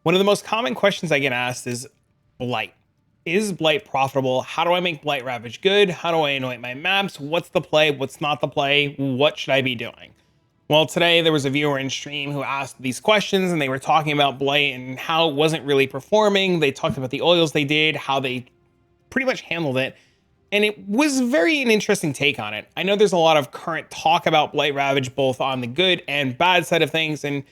One of the most common questions I get asked is Blight. Is Blight profitable? How do I make Blight Ravaged good? How do I anoint my maps? What's the play? What's not the play? What should I be doing? Well, today there was a viewer in stream who asked these questions and they were talking about Blight and how it wasn't really performing. They talked about the oils they did, how they pretty much handled it. And it was an interesting take on it. I know there's a lot of current talk about Blight Ravage, both on the good and bad side of things. And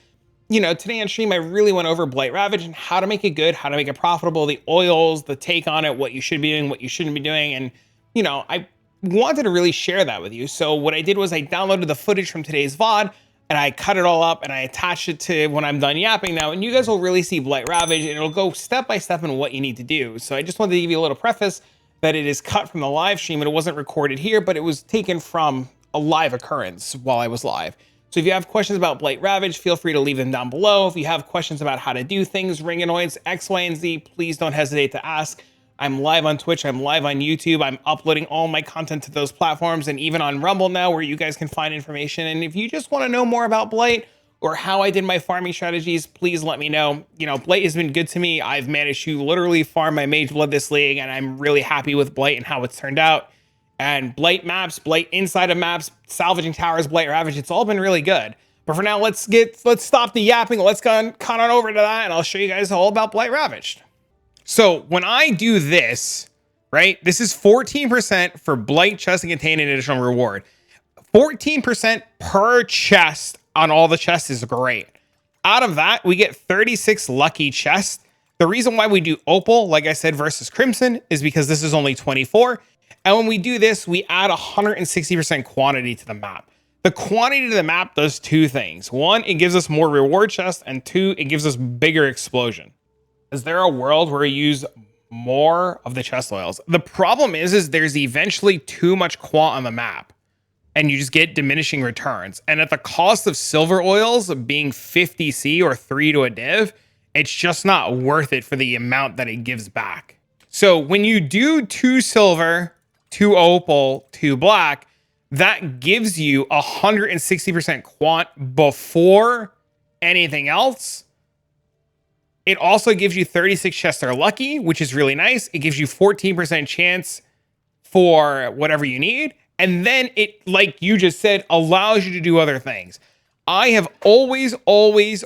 today on stream, I really went over Blight Ravage and how to make it good, how to make it profitable, the oils, the take on it, what you should be doing, what you shouldn't be doing. And, I wanted to really share that with you. So what I did was I downloaded the footage from today's VOD and I cut it all up and I attached it to when I'm done yapping now. And you guys will really see Blight Ravage and it'll go step by step in what you need to do. So I just wanted to give you a little preface that it is cut from the live stream and it wasn't recorded here, but it was taken from a live occurrence while I was live. So if you have questions about Blight Ravage, feel free to leave them down below. If you have questions about how to do things, ring Anoints, X, Y, and Z, please don't hesitate to ask. I'm live on Twitch, I'm live on YouTube, I'm uploading all my content to those platforms, and even on Rumble now where you guys can find information. And if you just want to know more about Blight or how I did my farming strategies, please let me know. Blight has been good to me. I've managed to literally farm my Mage Blood this league, and I'm really happy with Blight and how it's turned out. And Blight maps, Blight inside of maps, salvaging towers, Blight Ravage, it's all been really good. But for now, let's stop the yapping. Let's cut on over to that, and I'll show you guys all about Blight Ravaged. So when I do this, right, this is 14% for Blight chest and contain an additional reward. 14% per chest on all the chests is great. Out of that, we get 36 lucky chests. The reason why we do Opal, like I said, versus Crimson is because this is only 24. And when we do this, we add 160% quantity to the map. The quantity to the map does two things. One, it gives us more reward chests, and two, it gives us bigger explosion. Is there a world where we use more of the chest oils? The problem is there's eventually too much quant on the map, and you just get diminishing returns. And at the cost of silver oils being 50C or 3 to a div, it's just not worth it for the amount that it gives back. So when you do 2 silver, 2 opal, 2 black, that gives you 160% quant before anything else. It also gives you 36 chests are lucky, which is really nice. It gives you 14% chance for whatever you need. And then it, like you just said, allows you to do other things. I have always been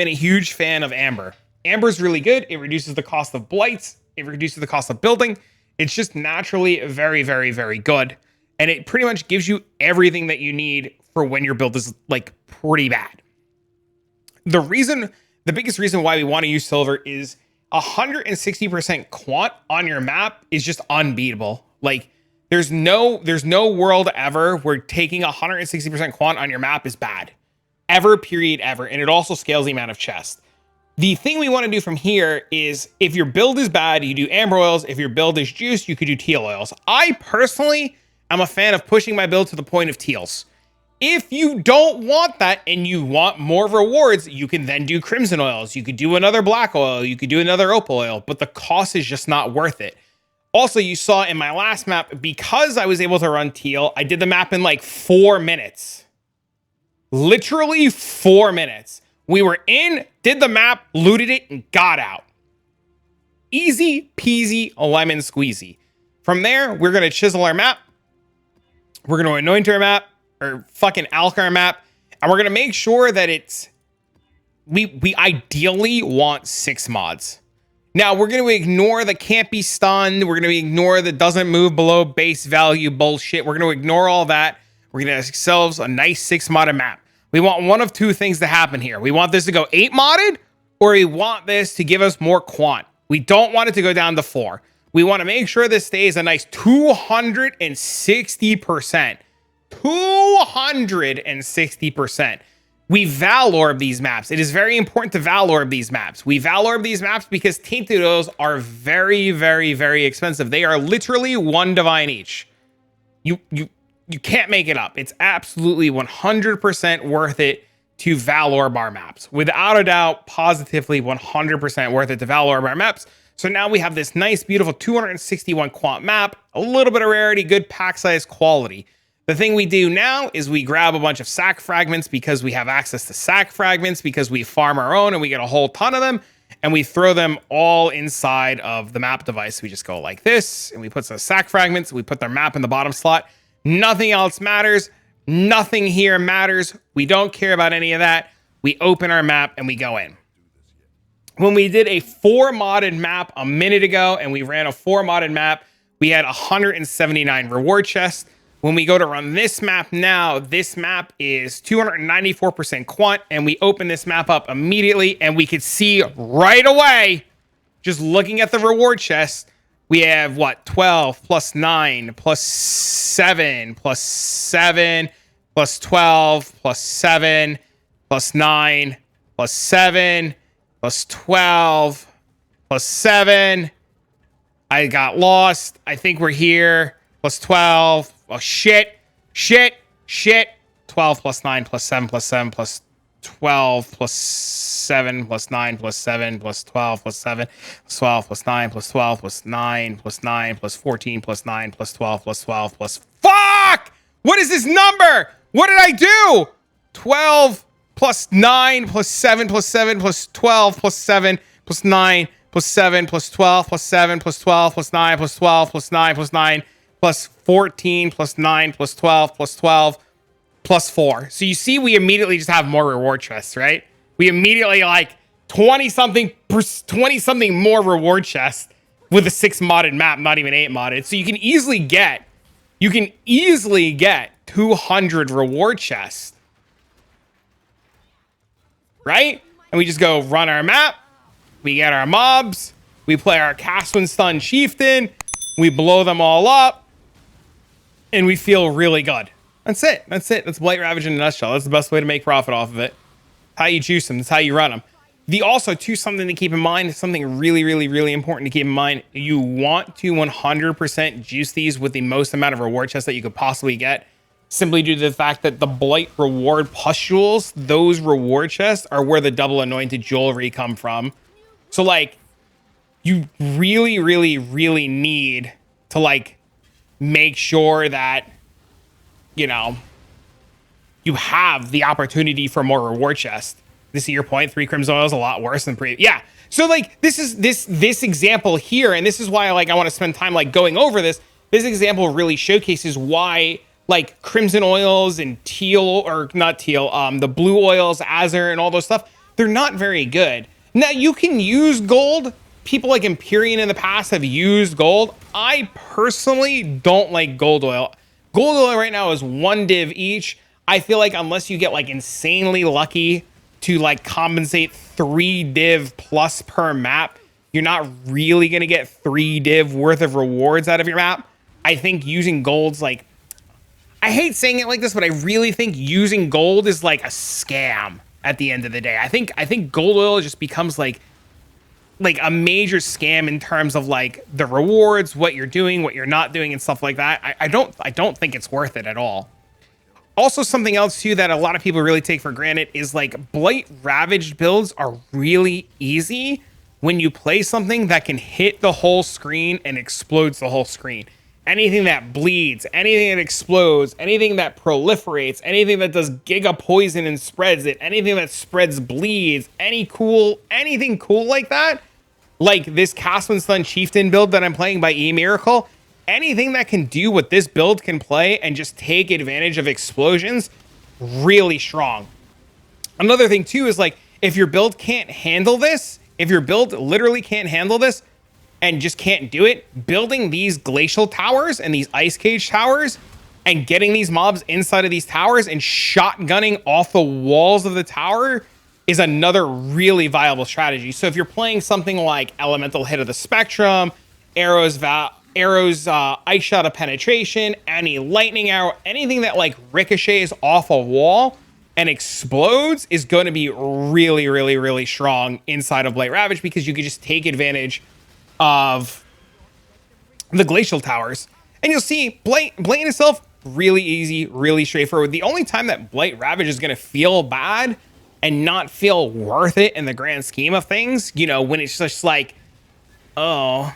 a huge fan of Amber. Amber is really good. It reduces the cost of blights. It reduces the cost of building. It's just naturally very good. And it pretty much gives you everything that you need for when your build is like pretty bad. The biggest reason why we want to use silver is 160% quant on your map is just unbeatable. Like there's no world ever where taking 160% quant on your map is bad. Ever, period, ever. And it also scales the amount of chests. The thing we want to do from here is if your build is bad, you do amber oils. If your build is juice, you could do teal oils. I personally am a fan of pushing my build to the point of teals. If you don't want that and you want more rewards, you can then do crimson oils. You could do another black oil. You could do another opal oil, but the cost is just not worth it. Also, you saw in my last map, because I was able to run teal, I did the map in like 4 minutes. Literally 4 minutes. We were in, did the map, looted it, and got out. Easy peasy lemon squeezy. From there, we're going to chisel our map. We're going to anoint our map, or fucking alk our map. And we're going to make sure that it's, we ideally want 6 mods. Now, we're going to ignore the can't be stunned. We're going to ignore the doesn't move below base value bullshit. We're going to ignore all that. We're going to ask ourselves a nice 6 modded map. We want one of two things to happen here. We want this to go 8 modded, or we want this to give us more quant. We don't want it to go down to 4. We want to make sure this stays a nice 260%. 260%. We Valorb these maps. It is very important to Valorb these maps. We Valorb these maps because tainted oils are very expensive. They are literally 1 divine each. You can't make it up. It's absolutely 100% worth it to Valorb our maps. Without a doubt, positively 100% worth it to Valorb our maps. So now we have this nice, beautiful 261 quant map, a little bit of rarity, good pack size quality. The thing we do now is we grab a bunch of sack fragments because we have access to sack fragments because we farm our own and we get a whole ton of them, and we throw them all inside of the map device. We just go like this and we put some sack fragments. We put their map in the bottom slot. Nothing else matters. Nothing here matters. We don't care about any of that. We open our map and we go in. When we did a 4 modded map a minute ago and we ran a 4 modded map, we had 179 reward chests. When we go to run this map now, this map is 294% quant, and we open this map up immediately, and we could see right away, just looking at the reward chest, we have what? 12 plus 9 plus 7 plus 7 plus 12 plus 7 plus 9 plus 7 plus 12 plus 7. I got lost. I think we're here. Plus 12. Oh, shit. 12 plus 9 plus 7 plus 7 plus 12 plus 7 plus 9 plus 7 plus 12 plus 7 plus 12 plus 9 plus 12 plus 9 plus 9 plus 14 plus 9 plus 12 plus 12 plus... Fuck! What is this number? What did I do? 12 plus 9 plus 7 plus 7 plus 12 plus 7 plus 9 plus 7 plus 12 plus 7 plus 12 plus 9 plus 12 plus 9 plus 9 plus 14 plus 9 plus 12 plus 12 plus 4. So you see, we immediately just have more reward chests, right? We immediately like 20 something more reward chests with a 6 modded map, not even 8 modded. So you can easily get 200 reward chests, right? And we just go run our map. We get our mobs. We play our Cast When Stun Chieftain. We blow them all up. And we feel really good. That's it. That's Blight Ravaged in a nutshell. That's the best way to make profit off of it. How you juice them. That's how you run them. Also, too, something to keep in mind, something really, really, really important to keep in mind. You want to 100% juice these with the most amount of reward chests that you could possibly get. Simply due to the fact that the Blight reward pustules, those reward chests are where the double anointed jewelry come from. So, like, you really, really, really need to, like, make sure that, you know, you have the opportunity for more reward chests. This is your point. 3 crimson oil is a lot worse than previous. Yeah. So like this is this example here, and this is why like I want to spend time like going over this. This example really showcases why like crimson oils and teal, or not teal, the blue oils, azure, and all those stuff, they're not very good. Now you can use gold. People like Empyrean in the past have used gold. I personally don't like gold oil. Gold oil right now is 1 div each. I feel like unless you get like insanely lucky to like compensate 3 div plus per map, you're not really going to get 3 div worth of rewards out of your map. I think using gold's like, I hate saying it like this, but I really think using gold is like a scam at the end of the day. I think gold oil just becomes like a major scam in terms of like the rewards, what you're doing, what you're not doing, and stuff like that. I don't think it's worth it at all. Also, something else too that a lot of people really take for granted is like Blight Ravaged builds are really easy when you play something that can hit the whole screen and explodes the whole screen. Anything that bleeds, anything that explodes, anything that proliferates, anything that does giga poison and spreads it, anything that spreads bleeds, anything cool like that, like this Cast When Stun Chieftain build that I'm playing by E-Miracle, anything that can do what this build can play and just take advantage of explosions, really strong. Another thing too is like, if your build can't handle this, if your build literally can't handle this, and just can't do it, building these glacial towers and these ice cage towers and getting these mobs inside of these towers and shotgunning off the walls of the tower is another really viable strategy. So if you're playing something like Elemental Hit of the Spectrum, Arrows Ice Shot of Penetration, any Lightning Arrow, anything that like ricochets off a wall and explodes is going to be really, really, really strong inside of Blight Ravaged, because you could just take advantage of the glacial towers. And you'll see Blight itself, really easy, really straightforward. The only time that Blight Ravage is going to feel bad and not feel worth it in the grand scheme of things, you know, when it's just like, oh,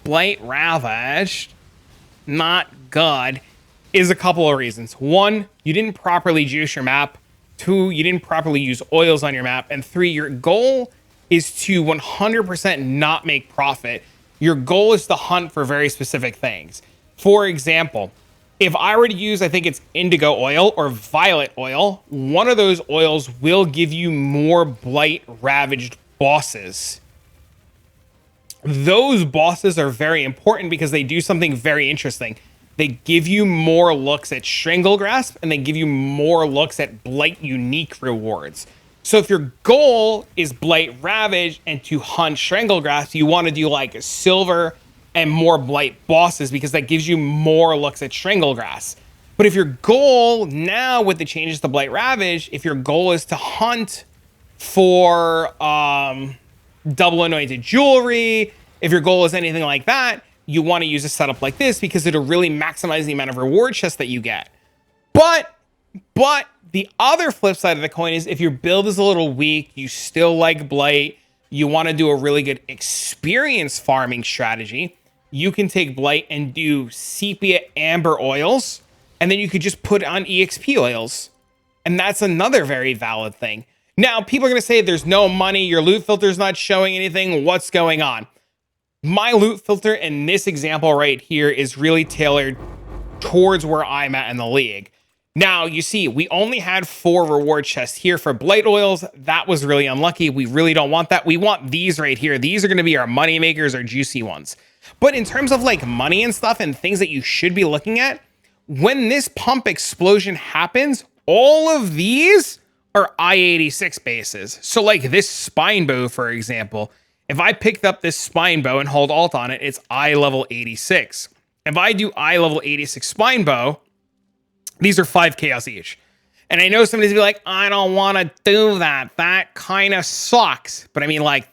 Blight Ravaged, not good, is a couple of reasons. One, you didn't properly juice your map. Two, you didn't properly use oils on your map. And three, your goal is to 100% not make profit. Your goal is to hunt for very specific things. For example, if I were to use, I think it's indigo oil or violet oil, one of those oils will give you more blight ravaged bosses. Those bosses are very important because they do something very interesting. They give you more looks at Strangle Grasp, and they give you more looks at Blight unique rewards. So if your goal is Blight Ravaged and to hunt Strangle Grasp, you want to do like silver and more Blight bosses because that gives you more looks at Strangle Grasp. But if your goal now with the changes to Blight Ravaged, if your goal is to hunt for double anointed jewelry, if your goal is anything like that, you want to use a setup like this because it'll really maximize the amount of reward chests that you get. But the other flip side of the coin is if your build is a little weak, you still like Blight, you want to do a really good experience farming strategy, you can take Blight and do sepia amber oils, and then you could just put on EXP oils. And that's another very valid thing. Now, people are going to say there's no money, your loot filter's not showing anything, what's going on? My loot filter in this example right here is really tailored towards where I'm at in the league. Now, you see, we only had 4 reward chests here for blight oils. That was really unlucky. We really don't want that. We want these right here. These are going to be our money makers, our juicy ones. But in terms of like money and stuff and things that you should be looking at, when this pump explosion happens, all of these are I-86 bases. So like this spine bow, for example, if I picked up this spine bow and hold alt on it, it's I level 86. If I do I level 86 spine bow, these are 5 chaos each. And I know somebody's gonna be like, I don't want to do that. That kind of sucks. But I mean, like,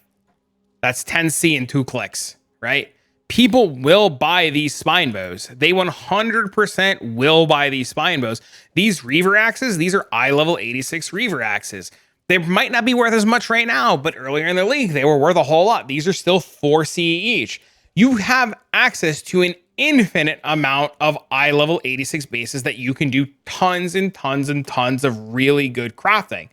that's 10C in 2 clicks, right? People will buy these spine bows. They 100% will buy these spine bows. These Reaver axes, these are I level 86 Reaver axes. They might not be worth as much right now, but earlier in the league, they were worth a whole lot. These are still 4C each. You have access to an infinite amount of I level 86 bases that you can do tons and tons and tons of really good crafting.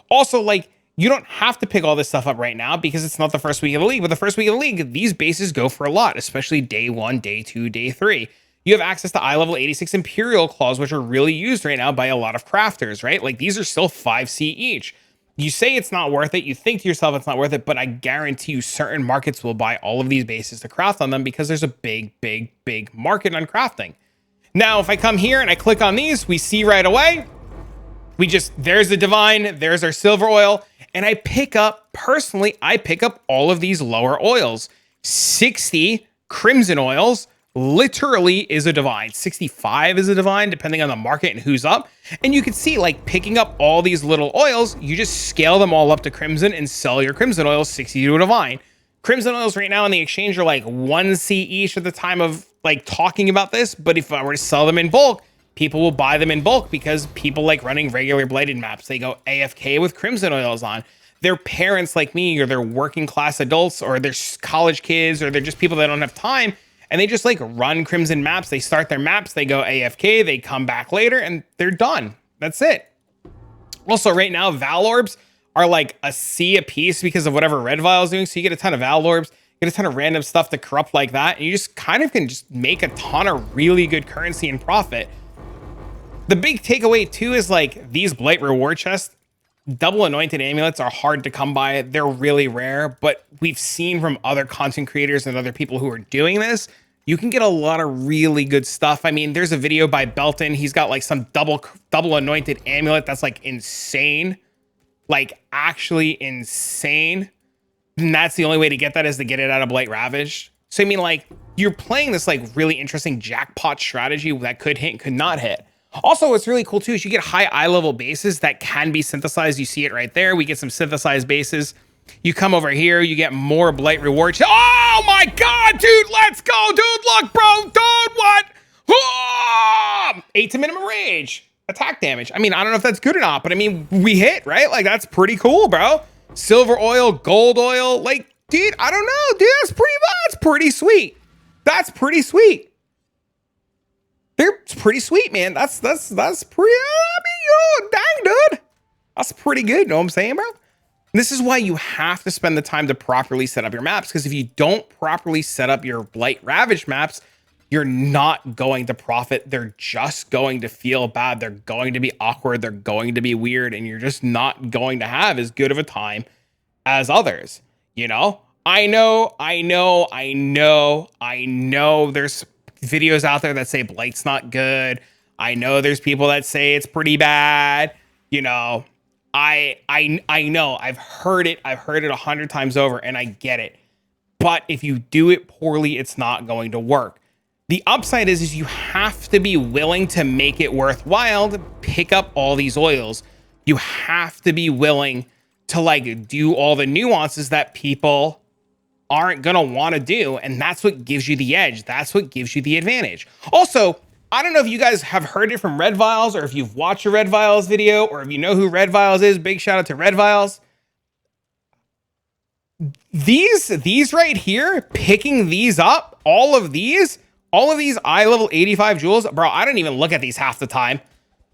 Also, like, you don't have to pick all this stuff up right now because it's not the first week of the league, but the first week of the league, these bases go for a lot, especially day 1, day 2, day 3. You have access to I level 86 Imperial Claws, which are really used right now by a lot of crafters, right? Like, these are still 5C each. You say it's not worth it, you think to yourself it's not worth it, but I guarantee you certain markets will buy all of these bases to craft on them because there's a big market on crafting. Now, if I come here and I click on these, we see right away, there's the divine, there's our silver oil, and I pick up all of these lower oils. 60 crimson oils literally is a divine. 65 is a divine, depending on the market and who's up. And you can see, like, picking up all these little oils, you just scale them all up to crimson and sell your crimson oils 60 to a divine. Crimson oils right now on the exchange are like 1C each at the time of like talking about this. But if I were to sell them in bulk, people will buy them in bulk because people like running regular blighted maps. They go AFK with crimson oils on. Their parents like me, or they're working class adults, or they're college kids, or they're just people that don't have time. And they just like run crimson maps. They start their maps, they go AFK, they come back later, and they're done. That's it. Also, right now, Val Orbs are like a C a piece because of whatever Red Vial is doing. So you get a ton of Val Orbs, get a ton of random stuff to corrupt like that. And you just kind of can just make a ton of really good currency and profit. The big takeaway too is like these Blight reward chests, double anointed amulets are hard to come by. They're really rare, but we've seen from other content creators and other people who are doing this, you can get a lot of really good stuff. I mean, there's a video by Belton. He's got like some double anointed amulet that's like insane, like actually insane. And that's the only way to get that is to get it out of Blight Ravaged. So I mean, like, you're playing this like really interesting jackpot strategy that could hit and could not hit. Also, what's really cool too is you get high eye level bases that can be synthesized. You see it right there. We get some synthesized bases. You come over here, you get more Blight rewards. Oh my God, dude, let's go, dude. Look, bro, dude, what? 8 to minimum rage, attack damage. I mean, I don't know if that's good or not, but I mean, we hit, right? Like, that's pretty cool, bro. Silver oil, gold oil, like, dude, I don't know, dude, that's pretty sweet. That's pretty sweet. They're pretty sweet, man. That's pretty, I mean, yo, dang, dude. That's pretty good. You know what I'm saying, bro? This is why you have to spend the time to properly set up your maps, because if you don't properly set up your Blight Ravaged maps, you're not going to profit. They're just going to feel bad. They're going to be awkward. They're going to be weird, and you're just not going to have as good of a time as others. You know, I know there's videos out there that say Blight's not good. I know there's people that say it's pretty bad. You know, I know, I've heard it 100 times over, and I get it. But if you do it poorly, it's not going to work. The upside is you have to be willing to make it worthwhile to pick up all these oils. You have to be willing to like do all the nuances that people aren't going to want to do. And that's what gives you the edge. That's what gives you the advantage. Also, I don't know if you guys have heard it from Red Vials, or if you've watched a Red Vials video, or if you know who Red Vials is. Big shout out to Red Vials. These right here, picking these up, all of these eye level 85 jewels, bro, I don't even look at these half the time.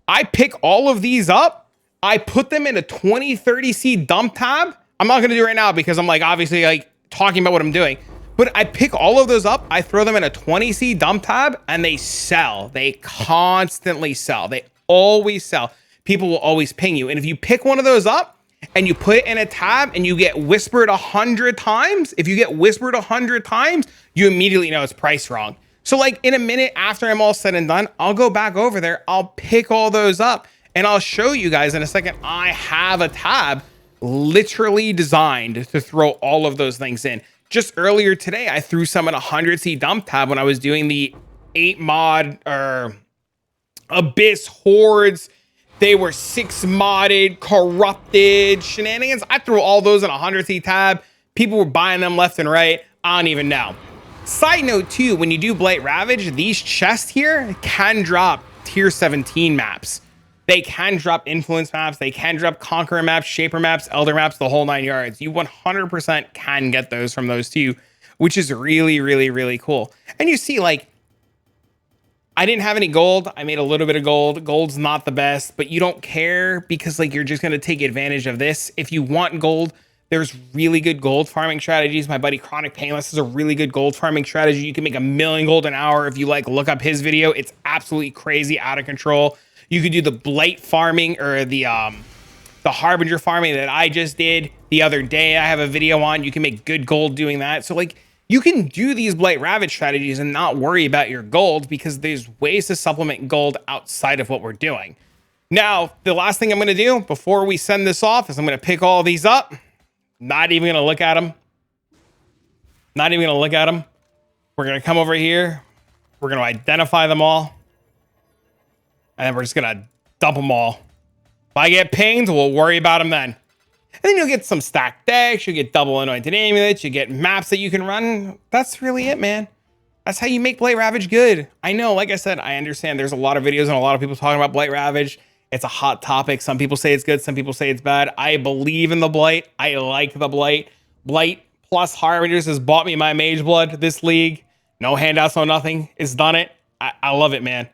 I pick all of these up. I put them in a 20-30C dump tab. I'm not going to do it right now because I'm like, obviously like talking about what I'm doing, but I pick all of those up. I throw them in a 20C dump tab and they sell. They constantly sell. They always sell. People will always ping you. And if you pick one of those up and you put it in a tab and you get whispered 100 times, if you get whispered 100 times, you immediately know it's priced wrong. So like in a minute after I'm all said and done, I'll go back over there. I'll pick all those up and I'll show you guys in a second. I have a tab literally designed to throw all of those things in. Just earlier today, I threw some in a 100C dump tab when I was doing the 8 mod or Abyss Hordes. They were 6 modded, corrupted shenanigans. I threw all those in a 100C tab. People were buying them left and right. I don't even know. Side note too, when you do Blight Ravage, these chests here can drop tier 17 maps. They can drop influence maps. They can drop conqueror maps, shaper maps, elder maps, the whole 9 yards. You 100% can get those from those two, which is really, really, really cool. And you see, like, I didn't have any gold. I made a little bit of gold. Gold's not the best, but you don't care because like you're just going to take advantage of this. If you want gold, there's really good gold farming strategies. My buddy Chronic Painless is a really good gold farming strategy. You can make 1 million gold an hour if you like look up his video. It's absolutely crazy, out of control. You could do the blight farming or the harbinger farming that I just did the other day. I have a video on. You can make good gold doing that. So like you can do these Blight Ravage strategies and not worry about your gold because there's ways to supplement gold outside of what we're doing. Now, the last thing I'm going to do before we send this off is I'm going to pick all these up. Not even going to look at them. Not even going to look at them. We're going to come over here. We're going to identify them all. And then we're just going to dump them all. If I get pinged, we'll worry about them then. And then you'll get some stacked decks. You'll get double anointed amulets. You get maps that you can run. That's really it, man. That's how you make Blight Ravage good. I know, like I said, I understand there's a lot of videos and a lot of people talking about Blight Ravage. It's a hot topic. Some people say it's good. Some people say it's bad. I believe in the Blight. I like the Blight. Blight plus Harbingers has bought me my Mage Blood this league. No handouts, no nothing. It's done it. I love it, man.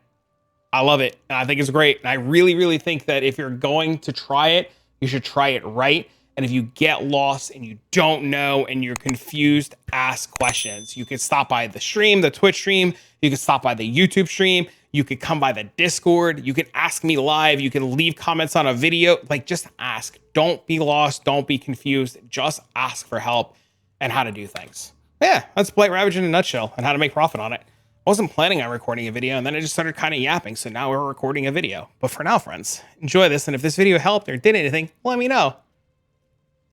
I love it. And I think it's great. And I really, really think that if you're going to try it, you should try it right. And if you get lost and you don't know and you're confused, ask questions. You can stop by the stream, the Twitch stream. You can stop by the YouTube stream. You could come by the Discord. You can ask me live. You can leave comments on a video. Like, just ask. Don't be lost. Don't be confused. Just ask for help and how to do things. Yeah, that's Blight Ravage in a nutshell and how to make profit on it. I wasn't planning on recording a video, and then I just started kind of yapping, so now we're recording a video. But for now, friends, enjoy this, and if this video helped or did anything, let me know.